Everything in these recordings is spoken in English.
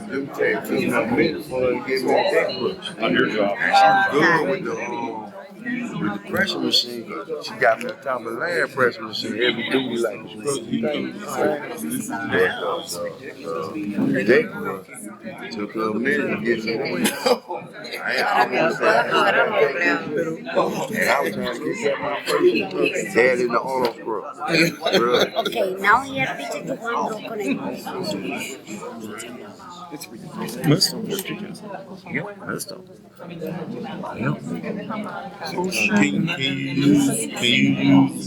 Them take 2 minutes for her to get me a deck brush. On your job. She was good with the pressure machine. She got me on top of the land pressure machine. Every duty like a screw. The deck brush took her a minute to get to me. I was trying to get my first dad in the auto scrub. Okay, now here picture the one con el Most of them. Yep, most of them. Can you use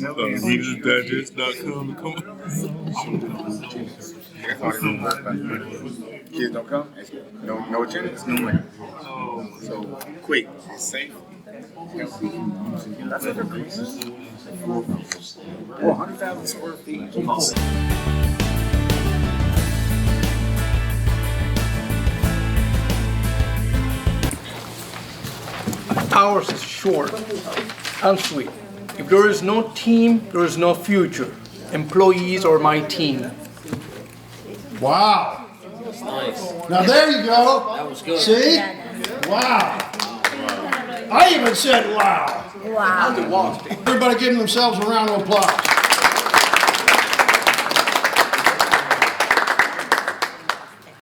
ReadersDigest.com to come? Kids don't come? No attendance? No way. So quick, it's safe. That's what they're doing. 100,000 square feet. Ours is short and sweet. If there is no team, there is no future. Employees are my team. Wow. Nice. Now there you go. That was good. See? Wow. I even said wow. Wow. Everybody give themselves a round of applause.